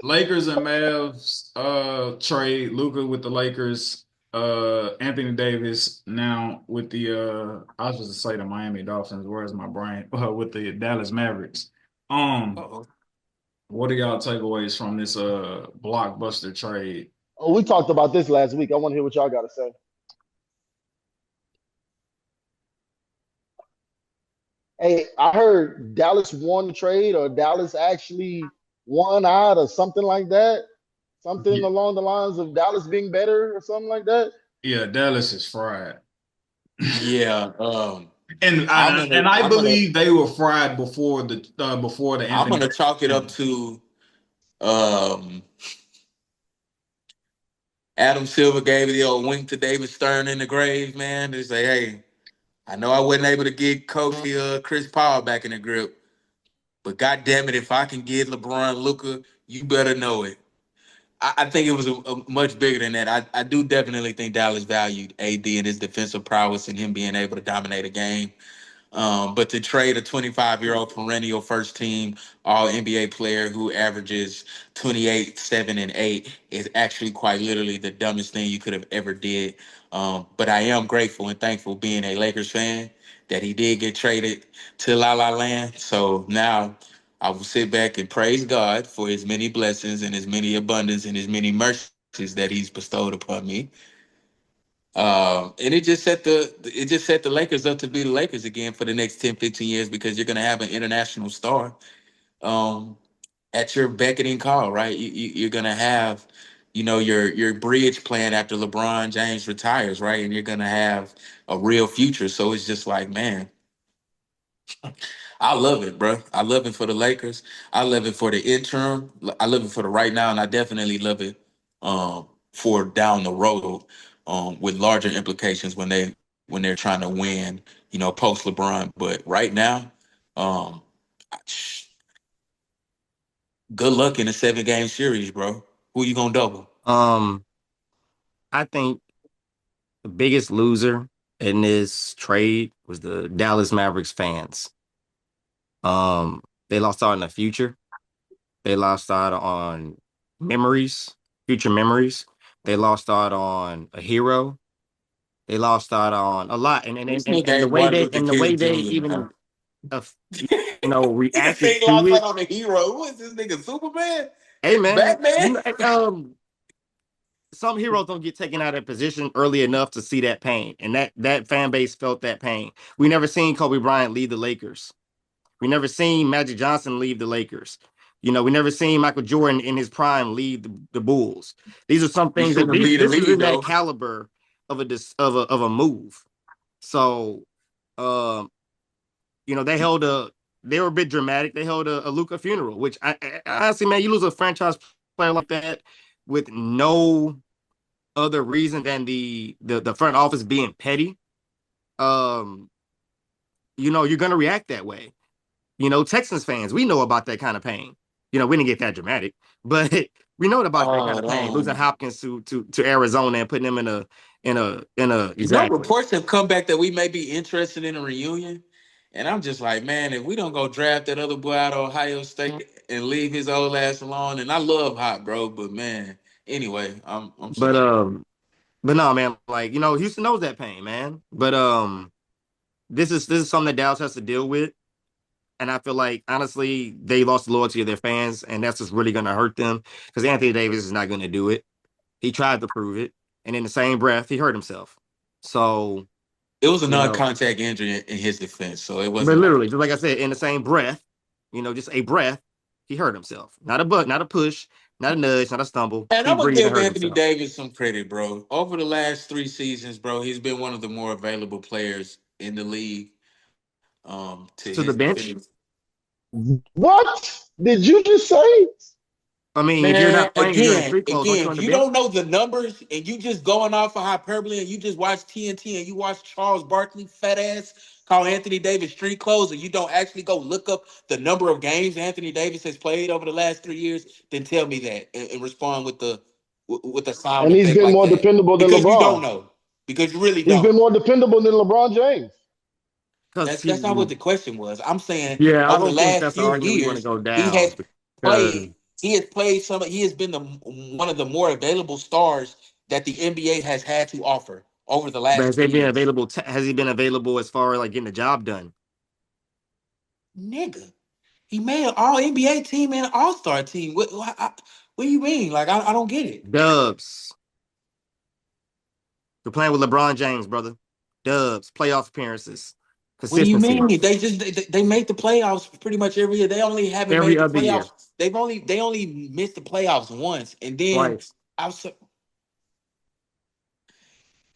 Lakers and Mavs trade Luka with the Lakers. Anthony Davis now with the I was supposed to say the Miami Dolphins. Where's my brain? With the Dallas Mavericks. Um, Uh-oh. what are y'all takeaways from this blockbuster trade? Oh, we talked about this last week. I want to hear what y'all got to say. Hey, I heard Dallas won the trade, or Dallas actually won out, or something like that. Something Yeah, along the lines of Dallas being better, or something like that. yeah, Dallas is fried. Yeah. And I'm I, gonna and I I'm gonna believe they were fried before the I'm Anthony gonna Davis chalk it up thing. to um Adam Silver gave the old wink to David Stern in the grave, man, to say, hey, I know I wasn't able to get Kobe Chris Paul back in the grip, but god damn it, if I can get LeBron Luca, you better know it. I think it was a much bigger than that. I do definitely think Dallas valued AD and his defensive prowess and him being able to dominate a game. But to trade a 25-year-old perennial first team all NBA player who averages 28, 7, and 8 is actually quite literally the dumbest thing you could have ever did. But I am grateful and thankful being a Lakers fan that he did get traded to La La Land. So now I will sit back and praise God for his many blessings and his many abundance and his many mercies that he's bestowed upon me. And it just set the Lakers up to be the Lakers again for the next 10, 15 years because you're gonna have an international star um at your beckoning call, right? You're gonna have, your bridge plan after LeBron James retires, right? And you're gonna have a real future. So it's just like, man, I love it, bro. I love it for the Lakers. I love it for the interim. I love it for the right now, and I definitely love it for down the road with larger implications when they're trying to win, post LeBron. But right now, um, good luck in a 7 game series, bro. Who you gonna double? Um, I think the biggest loser in this trade was the Dallas Mavericks fans. They lost out on the future. They lost out on memories, future memories. They lost out on a hero. They lost out on a lot, and and This and, and, nigga and the ain't way Martin they Luther King Jr., man. even uh, Nigga reacted say he to lost out it. on the hero. Who is this nigga? Superman? Hey man, Batman? some heroes don't get taken out of position early enough to see that pain, and that fan base felt that pain. We never seen Kobe Bryant leave the Lakers. We never seen Magic Johnson leave the Lakers. We never seen Michael Jordan in his prime leave the Bulls. These are some You things seen that him lead the this is league in that though. caliber of a move. So, um, they were a bit dramatic. They held a Luka funeral, which honestly, man, you lose a franchise player like that with no other reason than the front office being petty. Um, you're gonna react that way. Texans fans, we know about that kind of pain. We didn't get that dramatic, but we know about that kind of pain. Losing Um, Hopkins to Arizona and putting him in a exactly. reports have come back that we may be interested in a reunion. And I'm just like, man, if we don't go draft that other boy out of Ohio State and leave his old ass alone, and I love Hot, bro, but man, anyway, I'm But sorry. no, man, like Houston knows that pain, man. But this is something that Dallas has to deal with. And I feel like honestly, they lost the loyalty of their fans, and that's just really gonna hurt them because Anthony Davis is not gonna do it. He tried to prove it, and in the same breath, he hurt himself. So, It was a you know, non-contact injury in his defense, so it but wasn't like. literally, just like I said, in the same breath, just a breath, he hurt himself. Not a push, not a nudge, not a stumble. And He I'm gonna breathed and give hurt Anthony himself Davis some credit, bro. Over the last 3 seasons, bro, he's been one of the more available players in the league. To to the his bench. defense. What did you just say? I mean, if you're Man, not playing and you're in street clothes, aren't you if on the you bench? don't know the numbers and you just going off of hyperbole and you just watch TNT and you watch Charles Barkley fat ass call Anthony Davis street clothes and you don't actually go look up the number of games Anthony Davis has played over the last 3 years, then tell me that and respond with a sound And he's effect been like more that dependable than because you don't LeBron. know, because you really He's don't. been more dependable than LeBron James. Because That's not what the question was. I'm saying yeah, I over the don't think last that's the few argument we want to years go he down has because played. He has played some. He has been one of the more available stars that the NBA has had to offer over the But last has 3 he been years. available? Has he been available as far as like getting the job done? Nigga, he made an All NBA team and an All Star team. What do you mean? Like I don't get it. Dubs. You're playing with LeBron James, brother. Dubs, playoff appearances, What do you consistency mean? They make the playoffs pretty much every year. They only haven't every made the other year, playoffs. They only missed the playoffs once, and then twice. I was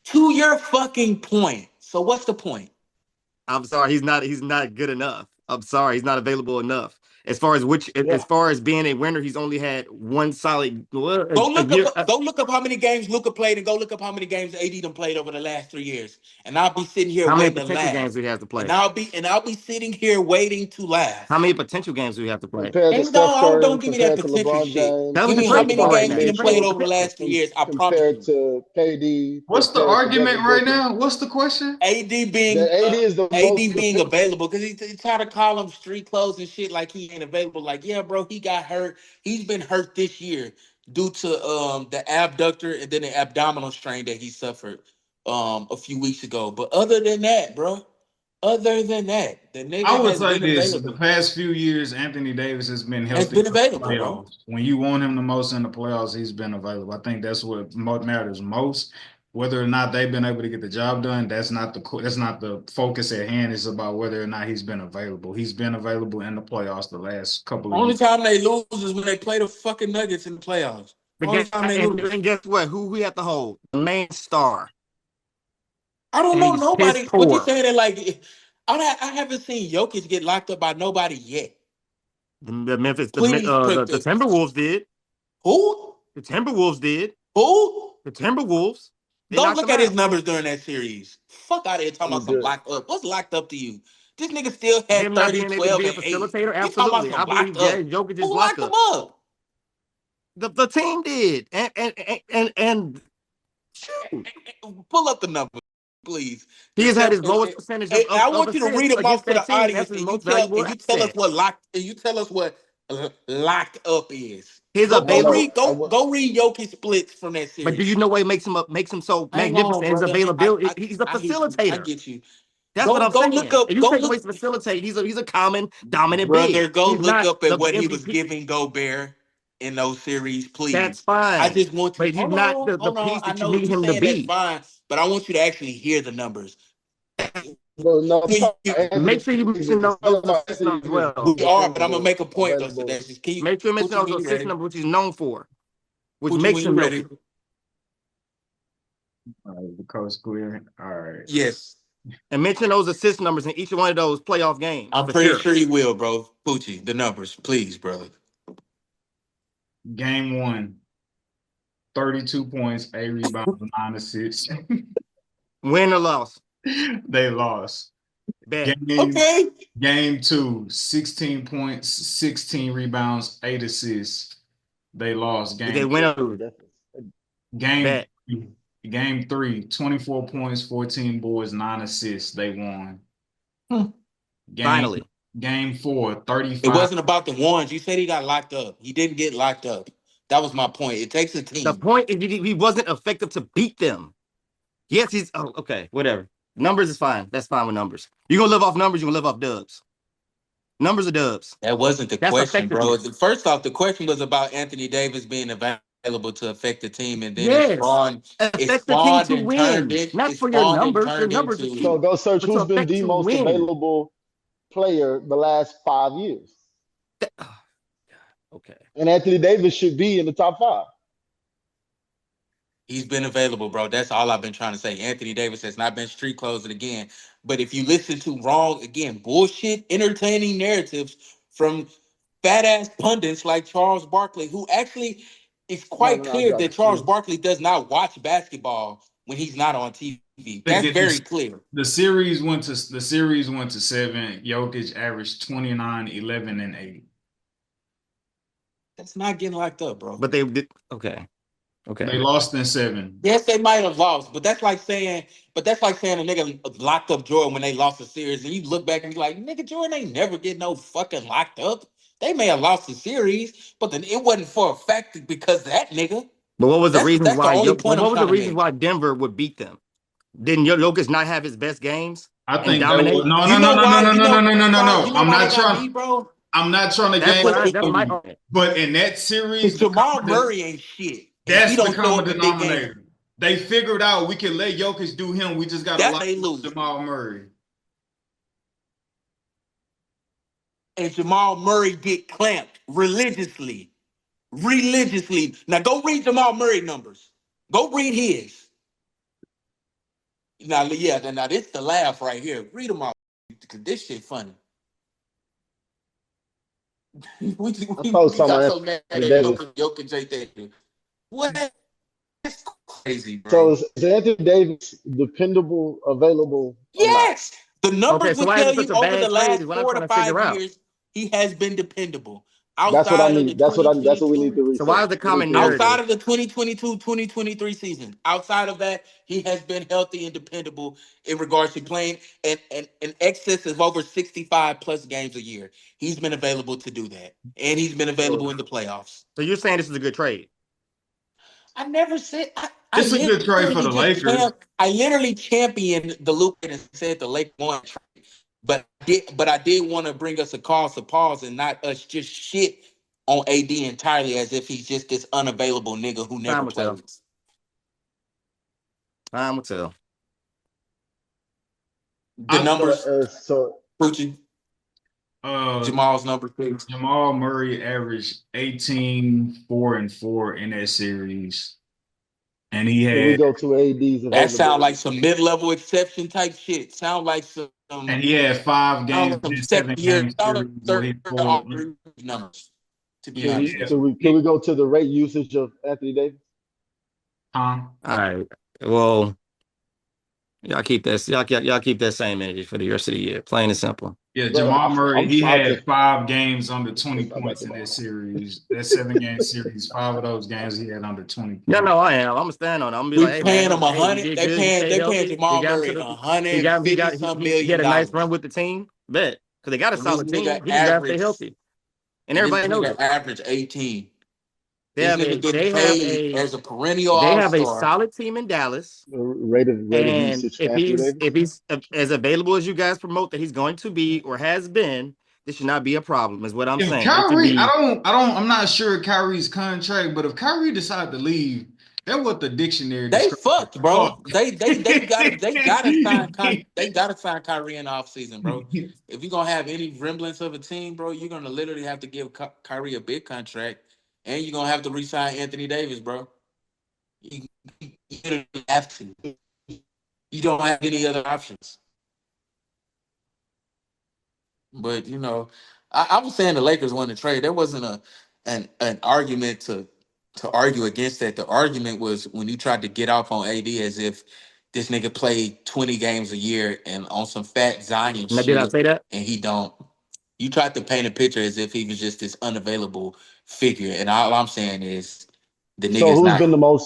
to your fucking point. So what's the point? I'm sorry, he's not good enough. I'm sorry, he's not available enough. As far as Yeah, as far as being a winner, he's only had one solid well, Go a look year. up. Go look up how many games Luka played, and go look up how many games AD done played over the last 3 years. And I'll be sitting here How many waiting to potential games laugh. do he have to And play? I'll be sitting here waiting to How laugh. many potential games do we have to play? compared to And Steph don't Curry, give me that compared to potential LeBron shit. James, That's what Give you're me how compared trading to many for right Anthony games now. he You're done trading played for Davis, over the potential. last 3 years. I promise compared you. to KD, What's the compared to argument Devin right Booker. now? What's the question? AD being That AD is the most AD being efficient. available because he try to call him street clothes and shit like he ain't available. Like, yeah, bro, he got hurt. He's been hurt this year due to the abductor and then the abdominal strain that he suffered a few weeks ago. But other than that, bro, other than that, the I nigga would has say been this: the available. past few years, Anthony Davis has been Has healthy been for the available, bro. playoffs. When you want him the most in the playoffs, he's been available. I think that's what matters most. Whether or not they've been able to get the job done, that's not the focus at hand. It's about whether or not he's been available. He's been available in the playoffs the last couple of Only years. time they lose is when they play the fucking Nuggets in the playoffs. Only time they lose. And guess what? Who we have to hold? The main star, I don't and know he's piss nobody. What you poor. saying that like I haven't seen Jokic get locked up by nobody yet. The Memphis, Please put the Timberwolves did. who? The Timberwolves did. Who? The Timberwolves. They Go knocked look them at his out. numbers during that series. Fuck out of here talking He about some did. locked up. What's locked up to you? This nigga still had Him not 30, being able to 12, be a and 8. facilitator, You talking about absolutely. I some locked believe that up. Jokic is Who lock locked him up. up? The team did, and shoot, Pull up the numbers, please. he has And had tell his lowest percentage I of want you to assists read them off against to that the team. That's audience his and you most tell valuable asset. you tell us what locked up is. His I know. available, Go read Jokic splits from that but do series. you know what makes him so Hang on, magnificent? His brother. availability. He's a I get you. I facilitator. get you. That's what I'm Go look saying. up. If you take away his facilitate, he's a common dominant big. Brother. Go He's look not up at the what he was MVP. giving Gobert in those series, That's please. I fine, just want you. but he's not the Hold on. piece I that you know need you him to saying that's be. fine, but I want you to actually hear the numbers. But no, I'm When talking you, about Make Anthony sure you mention Davis. those Talking about assist Anthony numbers as Davis well. we being are, but I'm gonna available. make a point though. So Available. that's just keep Make sure you mention Poochie those when you assist ready. numbers, which he's known for, which Poochie makes when you him ready. Jokic. All right, the coast clear. All right. Yes, And mention those assist numbers in each one of those playoff games I'm for pretty sure. sure he will, bro. Poochie, the numbers, please, brother. Game one, 32 points, 8 rebounds, 9 assists. Win or loss, They lost. bet. Game Okay, game two, 16 points, 16 rebounds, 8 assists. They lost. Did they Game win or They lose? definitely. game Bet. game three, 24 points, 14 boards, 9 assists. They won. Hmm. Game Finally, game four, It 35. wasn't about the ones. You said he got locked up. He didn't get locked up. That was my point. It takes a the team. point is he wasn't effective to beat them. Yes, he's okay. Whatever. Numbers is fine. That's fine with numbers. You're gonna live off numbers. You're gonna live off dubs. Numbers are dubs. That wasn't the That's question, bro. effectiveness. First off, the question was about Anthony Davis being available to affect the team, and then Yes, it affect the team spawned to and turned win, it. not It for your spawned and numbers. Your turned numbers are into So key, go search but to who's been affect the to most win. available player the last 5 years. Oh, okay. And Anthony Davis should be in the top five. he's been available, bro. That's all I've been trying to say. Anthony Davis has not been street closing again. But if you listen to wrong again, bullshit, entertaining narratives from fat ass pundits like Charles Barkley, who actually it's No, quite no, no, I clear got that you. Charles Barkley does not watch basketball when he's not on TV. Think That's it very is clear. the series went to 7. Jokic averaged 29, 11, and 8. That's not getting locked up, bro. But they did. Okay. Okay. They lost in 7. Yes, they might have lost, but that's like saying a nigga locked up Jordan when they lost a series, and you look back and be like, nigga, Jordan ain't never get no fucking locked up. They may have lost the series, but then it wasn't for a fact because of that nigga. But what was the reasons That's the why? only What point I'm was the trying to reasons make. why Denver would beat them? Didn't Jokic not have his best games I and think that was dominate? no, You no, no, know no, no, why? no, You no, know no, no, no, no, why? no. You know why they got beat, bro? I'm not trying to That's game what the that's my Philly, argument. but in that series, Because Jamal Murray ain't shit, and he that's the don't show common up in big games. denominator. They figured out we can let Jokic do him. We just got to That's lock they up lose. Jamal Murray. And Jamal Murray get clamped religiously. Religiously. Now go read Jamal Murray numbers. Go read his. Now, yeah, now this the laugh right here. Read them all. This shit funny. we, I we, thought we some got of so mad at Anthony Davis. Jokic J. What? That's crazy, So bro. is Anthony Davis dependable, available, or not? Yes. The Okay, numbers so would why is tell it such you a over the bad trade? last Is what I'm 4 to trying to figure 5 out. years, he has been dependable. That's what I Outside of the need. That's what we need 2022 to So why research. is the We need common to research. outside narrative? of the 2022-2023 season. Outside of that, he has been healthy and dependable in regards to playing and in excess of over 65 plus games a year. He's been available to do that. And he's been available So in the playoffs. So you're saying this is a good trade? I never said I It's a good trade for literally the Lakers. I literally championed the Luka and said the Lake won. But I did want to bring us a cause to pause and not us just shit on AD entirely as if he's just this unavailable nigga who Time never will tell. plays. Time will tell. The I so numbers, so Poochie, uh Jamal's number please. Jamal Murray averaged 18, 4, and 4 in that series. And he can we had go to AD's That sound like availability? some mid-level exception type shit. Sound like some and he had 5 games some in that second seven year game series where third he scored. all numbers. To be Yeah, Can he honest with had, you, we go to the rate usage of Anthony Davis? huh? All right. Well, y'all keep that same energy for the rest of the year. Plain and simple. Yeah, Bro, Jamal Murray, I'm he trying had to. 5 games under 20 Let's talk about points in tomorrow. that series. That 7 game series, 5 of those games he had under 20 Yeah, points. no, I am. I'm gonna stand on it. I'm gonna be we like, hey paying man, him a hey, you hundred. did good. You stayed They paying healthy. He Jamal got him to Murray the. a hundred and He fifty got some he million had a nice run dollars, with the team. Bet because they got a and this solid team. nigga He just got to stay average healthy, and everybody knows it. average 18. This nigga getting paid as a perennial They all have a star. solid team in Dallas. Rate of And usage for Anthony Davis. if he's as available as you guys promote that he's going to be or has been, this should not be a problem. Is what I'm If saying. It should Kyrie, be I'm not sure Kyrie's contract, but if Kyrie decided to leave, that's what the dictionary They describes as fucked, bro. fuck. They gotta sign Kyrie in the offseason, bro. If you're gonna have any remnants of a team, bro, you're gonna literally have to give Kyrie a big contract, and you're gonna have to re-sign Anthony Davis, bro. You, you literally have to. You don't have any other options. But I was saying the Lakers won the trade. There wasn't an argument to argue against that. The argument was when you tried to get off on AD as if this nigga played 20 games a year and on some fat Zion now, did I shit, say that? and he don't. You tried to paint a picture as if he was just this unavailable figure, and all I'm saying is the So nigga's not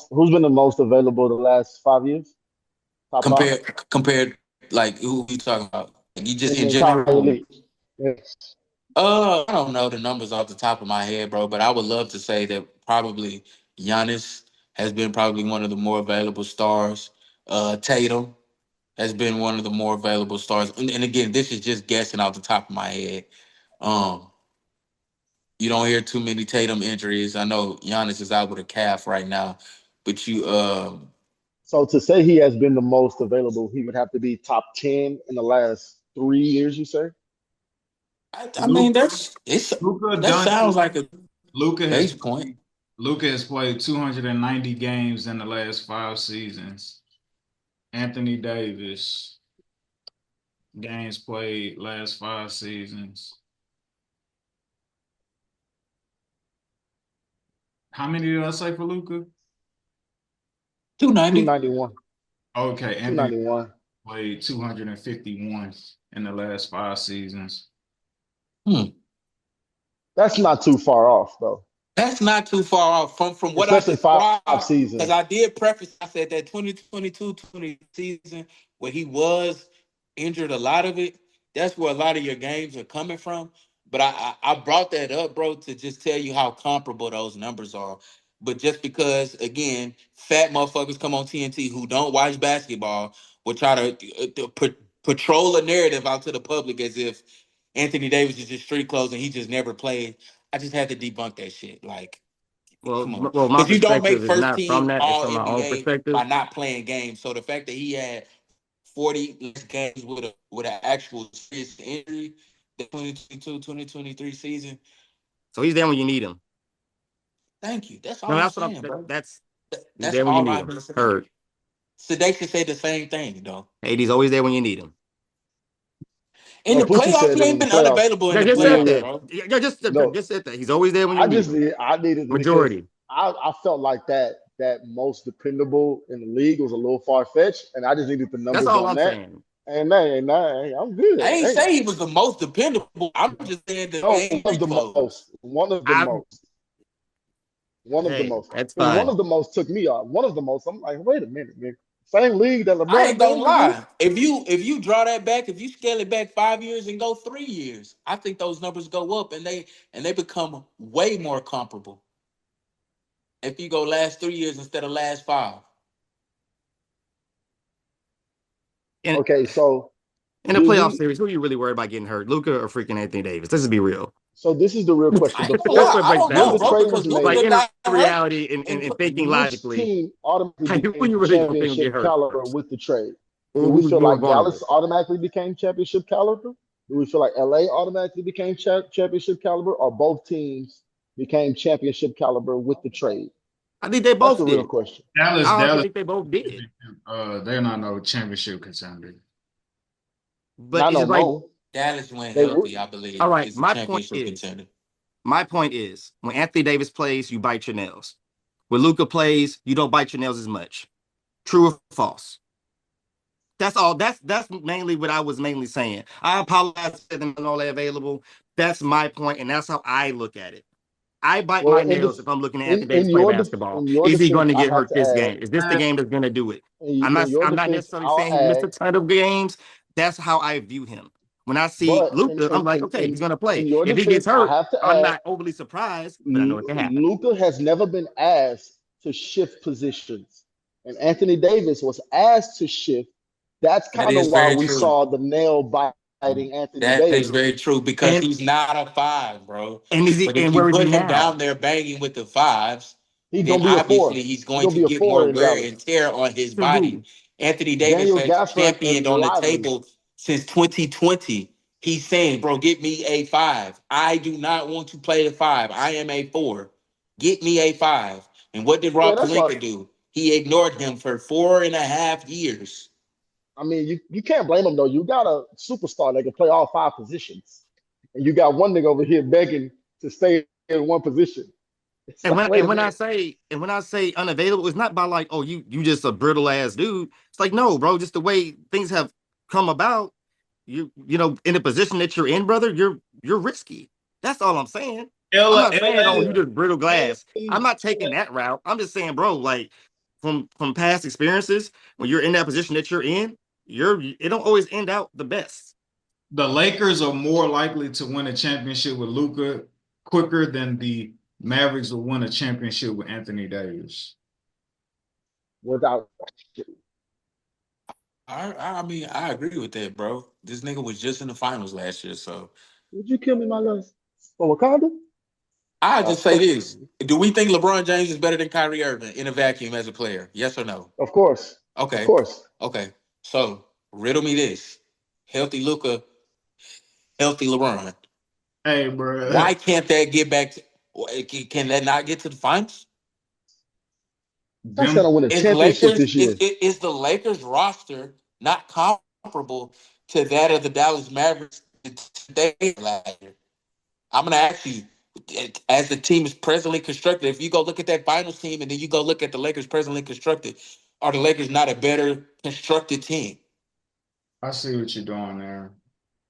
who's been the most available the last 5 years? Top five compared. Like who you talking about? Like, you just in in the entire general. league. Yes. I don't know the numbers off the top of my head, bro, but I would love to say that probably Giannis has been probably one of the more available stars. Tatum has been one of the more available stars. And again, this is just guessing off the top of my head. Um, you don't hear too many Tatum injuries. I know Giannis is out with a calf right now, but So to say he has been the most available, he would have to be top 10 in the last 3 years. You say? I mean Luka, Luka that sounds Doncic, like a Luka has base point. played, Luka has played 290 games in the last 5 seasons. Anthony Davis, games played last 5 seasons. How many did I say for Luka? 290. 291. Okay, Anthony 291. played 251 in the last 5 seasons. Hmm. That's not too far off though, That's not too far off from what I especially five described. Because seasons. I did preface, I said that 2022-20 season where he was injured a lot of it, that's where a lot of your games are coming from. But I brought that up, bro, to just tell you how comparable those numbers are. But just because, again, fat motherfuckers come on TNT who don't watch basketball will try to patrol a narrative out to the public as if Anthony Davis is just street clothes and he just never played. I just had to debunk that shit. Like, come on, Well, my because you don't make perspective is first not from team that. It's All from my own NBA by perspective. not playing games. So the fact that he had 40 less games with an actual serious injury the 2022-2023 season. So he's there when you need him. Thank you. That's No, all I'm that's what saying, bro. that's he's That's there when you all need I've him. been saying. Heard. So they should say the same thing, though. He's always there when you need him. In No, the Poochie playoffs, said he that in ain't the been playoffs. unavailable in Yeah, the just Yeah, yeah, said playoffs, yeah. that. bro. Yeah, No, just said that. He's always there when you I need just him. I needed it because Majority. I felt like that most dependable in the league was a little far fetched, and I just needed the That's numbers all on I'm that. saying. And I'm good. I ain't Hey, say he was the most dependable. I'm just saying that no, they ain't street clothes. I one of the Hey, most, that's because one fine. of the most took me off. One of the most, I'm like, wait a minute, man. Same league that I ain't LeBron gonna James is in. lie. If you draw that back, if you scale it back 5 years and go 3 years, I think those numbers go up and they become way more comparable. If you go last 3 years instead of last five. In Okay, so in a do playoff we? series, who are you really worried about getting hurt? Luka or freaking Anthony Davis? Let's just be real. So this is the real question. I ain't gonna lie. That's what it I breaks don't Before know, down the bro, to. trade because was Luka Like made, in got hurt. reality And and thinking which logically, team automatically like, who became you really gonna think will get championship hurt caliber first? with the trade? Do Or we who's feel more like Dallas vulnerable? automatically became championship caliber? Do we feel like LA automatically became championship caliber, or both teams became championship caliber with the trade? I think they That's the both real did. question. I honestly Dallas, think they both did. they're not no championship contender. But Not it's no just like, more. Dallas went They would. healthy, I all believe, right, is a championship contender. my point is, when Anthony Davis plays, you bite your nails. When Luka plays, you don't bite your nails as much. True or false? That's all. That's mainly what I was mainly saying. I apologize for them all available. That's my point, and that's how I look at it. I bite Well, my nails if I'm looking at Anthony Davis in play your basketball. in your Is he going defense, to I get have hurt to this add. game? Is this the game that's going to do it? In your I'm not defense, necessarily I'll saying he missed add. a ton of games. That's how I view him. When I see But Luka, I'm like, okay, he's going to play. in your If he gets defense, I hurt, have to I'm add. not overly surprised, but I know it can happen. Luca has never been asked to shift positions, and Anthony Davis was asked to shift. That's That kind of is why very we true. saw the nail biting Anthony That is Davis. very true because And he's not a five, bro. is he? But if And you where is he put him now? down there banging with the fives, He's then gonna be a obviously four. he's He's going gonna to be a get four more in wear Dallas. and tear on his To body. who? Anthony Davis Daniel has Gafford championed and on the Lively. table since 2020. He's saying, bro, get me a five. I do not want to play the five. I am a four. Get me a five. And what did Yeah, Rob that's what Palinka do? He ignored him for 4.5 years. I mean. You can't blame him though. You got a superstar that can play all five positions, and you got one nigga over here begging to stay in one position. It's And like, wait a when I minute. say unavailable, it's not by like, oh, you just a brittle ass dude. It's like, no, bro, just the way things have come about, you know, in the position that you're in, brother, you're risky. That's all I'm saying. I'm LA, not saying, oh, you Yeah. just brittle glass. I'm not taking that route. I'm just saying, bro, like from past experiences, when you're in that position that you're in, it don't always end out the best. the Lakers are more likely to win a championship with Luka quicker than the Mavericks will win a championship with Anthony Davis. Without I mean, I agree with that, bro. This nigga was just in the finals last year, so Would you kill me, my love? For Wakanda? I Uh, just say this: do we think LeBron James is better than Kyrie Irving in a vacuum as a player? Yes or no? of course. Of Okay, course. okay. So riddle me this: healthy Luca, healthy LeBron. Hey, bro, Why can't that get back to? Can that not get to the finals? That's gonna them win a Is championship Lakers this year. is the Lakers roster not comparable to that of the Dallas Mavericks today last year? I'm gonna ask you, as the team is presently constructed, if you go look at that finals team and then you go look at the Lakers presently constructed, are the Lakers not a better constructed team? I see what you're doing there.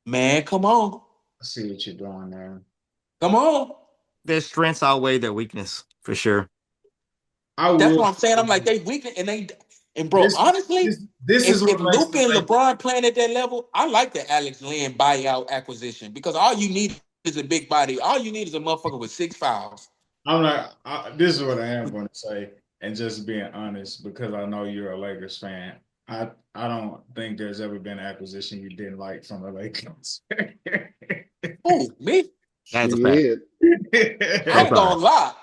Man, come on. I see what you're doing there. Come on. Their strengths outweigh their weakness for sure. I That's will what I'm saying. I'm say like, they weak and bro, this. honestly, This is if what makes Luka the and Lakers. LeBron playing at that level, I like the Alex Lynn buyout acquisition because all you need is a big body. All you need is a motherfucker with 6 fouls. I'm not. This is what I am going to say, and just being honest, because I know you're a Lakers fan. I don't think there's ever been an acquisition you didn't like from the Lakers. Oh, me? That's a fact. Shit. I I'm ain't sorry. gonna lie.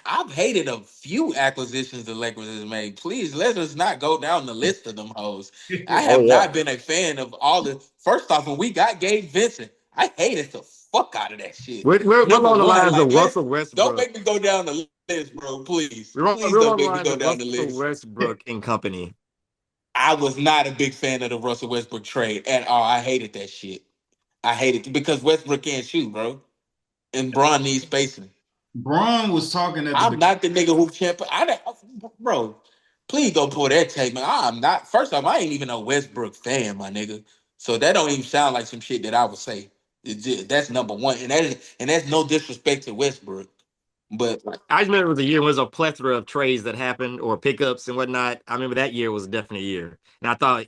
I've hated a few acquisitions the Lakers has made. Please let us not go down the list of them hoes. I Oh have yeah. not been a fan of all the. First off, when we got Gabe Vincent, I hated the fuck out of that shit. We're Number along the one, lines like of let's Russell don't Westbrook. make me go down the list, bro. Please, We're please don't along the make me lines go of down the Russell list. Westbrook and company. I was not a big fan of the Russell Westbrook trade at all. I hated that shit. I hated it because Westbrook can't shoot, bro, and Braun needs spacing. Braun was talking at the I'm beginning. not the nigga who champion. Bro, please don't pull that tape, man. I'm not. First off, I ain't even a Westbrook fan, my nigga. So that don't even sound like some shit that I would say. That's number one, and that's no disrespect to Westbrook, but like, I just remember it was a year when there was a plethora of trades that happened or pickups and whatnot. I remember that year was definitely a year. And I thought,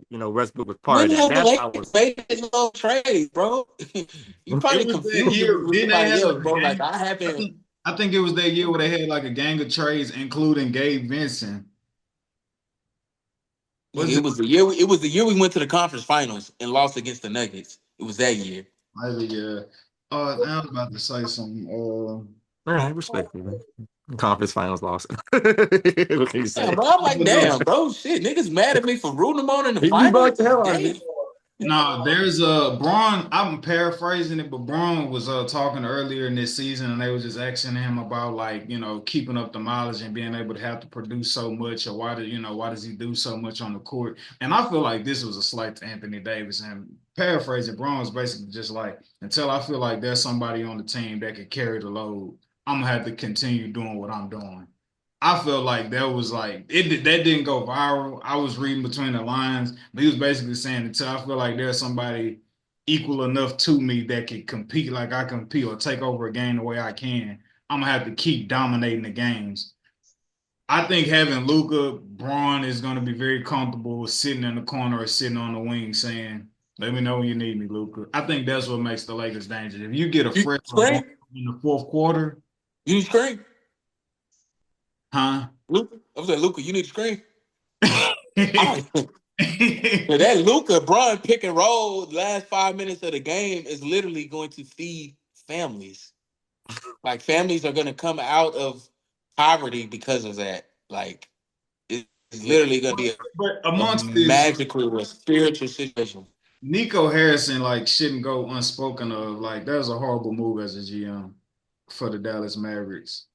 Westbrook was part when of that. have the That's why I Lakers was made this little trade, bro? You It probably was that confusing me year. with Didn't they somebody have else, like a bro. Like gang? I I haven't. think I think it was that year where they had like a gang of trades, including Gabe Vincent. Nigga, Was it it? was the year. It was the year we went to the conference finals and lost against the Nuggets. It was that year. Maybe, yeah. I was about to say something. all right, respectful, man. Conference finals loss. What can you Yeah, say? bro. I'm like, But no, damn, bro. Shit, niggas mad at me for rooting them on in the You bucked the finals. hell out of me. Damn. no, there's a Braun. I'm paraphrasing it, but Braun was talking earlier in this season, and they was just asking him about like keeping up the mileage and being able to have to produce so much, or why does he do so much on the court? And I feel like this was a slight to Anthony Davis. And paraphrasing, Braun was basically just like, until I feel like there's somebody on the team that can carry the load, I'm gonna have to continue doing what I'm doing. I felt like that was like that didn't go viral. I was reading between the lines, but he was basically saying until I feel like there's somebody equal enough to me that can compete like I compete or take over a game the way I can, I'm gonna have to keep dominating the games. I think having Luka, Braun is gonna be very comfortable with sitting in the corner or sitting on the wing saying, "Let me know when you need me, Luka." I think that's what makes the Lakers dangerous. If you get a You fresh LeBron scream? in the fourth quarter, You scream? huh? Luca? I was like, Luca, you need to scream. I, that Luca Braun pick and roll the last 5 minutes of the game is literally going to feed families. Like families are going to come out of poverty because of that. Like it's literally going to be But a amongst this, magical, a spiritual situation. Nico Harrison like shouldn't go unspoken of. Like that was a horrible move as a GM for the Dallas Mavericks.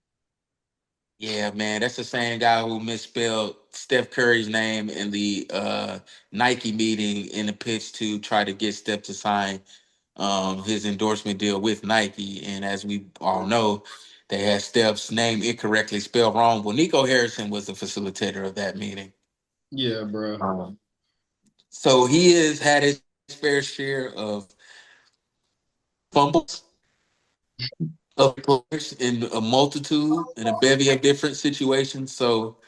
Yeah, man, that's the same guy who misspelled Steph Curry's name in the Nike meeting in the pitch to try to get Steph to sign his endorsement deal with Nike. And as we all know, they had Steph's name incorrectly spelled wrong. Well, Nico Harrison was the facilitator of that meeting. Yeah, bro. Um, so he has had his fair share of fumbles of players in a multitude and a bevy of different situations. So,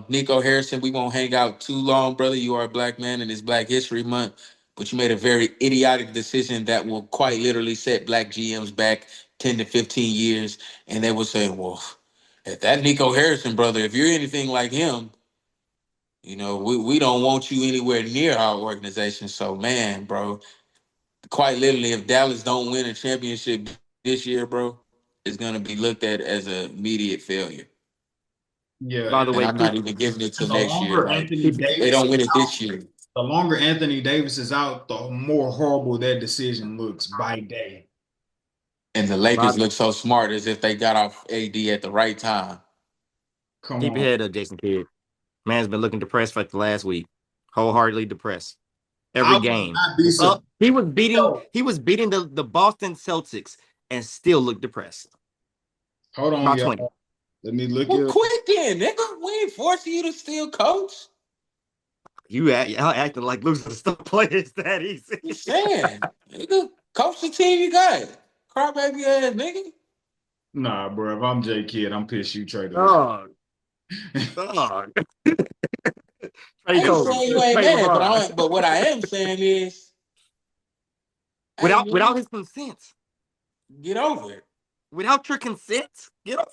Nico Harrison, we won't hang out too long, brother. You are a black man and it's Black History Month, but you made a very idiotic decision that will quite literally set black GMs back 10 to 15 years. And they will say, well, if that Nico Harrison, brother, if you're anything like him, we don't want you anywhere near our organization. So, man, bro, quite literally, if Dallas don't win a championship this year, bro, it's gonna be looked at as an immediate failure. Yeah, By the And way, I'm not even giving it and till next year. Like they Davis don't win it this year. the longer Anthony Davis is out, the more horrible that decision looks by day. And the by, Lakers look so smart as if they got off AD at the right time. Come keep your on. head up, Jason Kidd. Man's been looking depressed for like the last week. Wholeheartedly depressed. I Every would game. not be surprised. He was beating the Boston Celtics and still looked depressed. Hold on, About 20. y'all. Let me look Well, it up. quit then, nigga. We ain't forcing you to still coach. Y'all acting like losing star players that easy. You saying, nigga, coach the team you got. Crybaby ass nigga. Nah, bro. If I'm J Kidd, I'm pissed you traded Luka. Dog. Dog. I Trade ain't Kobe. saying you ain't Trade mad, but LeBron. what I am saying is Hey without man, his consent. get over it. Without your consent, get off.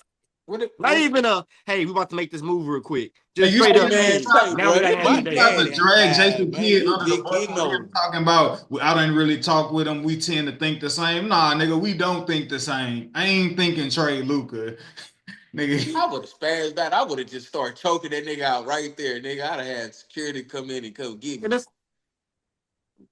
What? Not even a hey, we about to make this move real quick. Hey, Just you straight Hey see up, how man, he hey, tried say, to, now we bro, got this hey, my Anthony he tried Davis. to daddy drag guy, Jason man. Kidd You under the just bus getting for him old. talking about I don't really talk with him. We tend to think the same. Nah, nigga, we don't think the same. I ain't thinking trade Luka, nigga. I would have spazzed that. I would have just started choking that nigga out right there, nigga. I'd have had security come in and come get And me. that's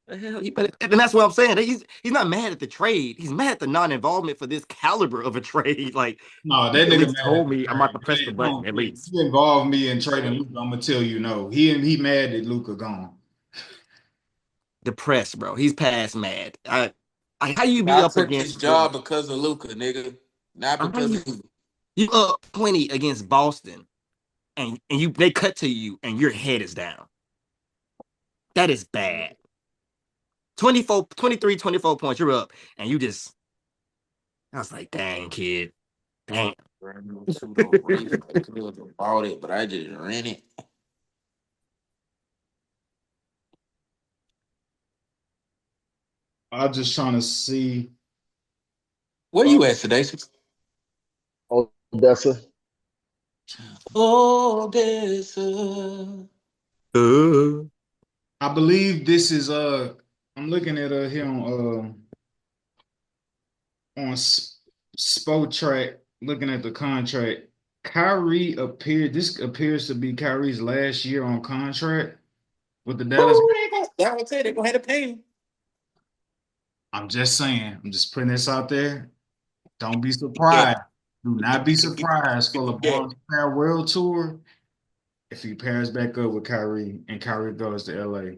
the hell. And that's what I'm saying. He's not mad at the trade. He's mad at the non-involvement for this caliber of a trade. Like No, you that at nigga least mad at told the me I'm about to trade. press the Hey, button come at on, least. you involve me in trading Luka, I'm gonna tell you no. He mad that Luka gone. Depressed, bro. He's past mad. How you be I up took this against the job because of Luca, nigga. Not how because of you. you up 20 against Boston and you they cut to you and your head is down. That is bad. 24, 23, 24 points, you're up, and you just I was like, dang, kid. Dang. Brand new pseudo brief. I could have bought it, but I just rent it. I'm just trying to see. Where Uh, you at, Sedacious? Odessa. Oh, there's a... Uh, I believe this is I'm looking at here on Spot Track, looking at the contract. This appears to be Kyrie's last year on contract with the Dallas. Oh, they go. That was it. They're going to have to pay him. I'm just saying, I'm just putting this out there. Don't be Yeah. surprised. Do not be surprised for Yeah. LeBron's farewell tour if he pairs back up with Kyrie and Kyrie goes to LA.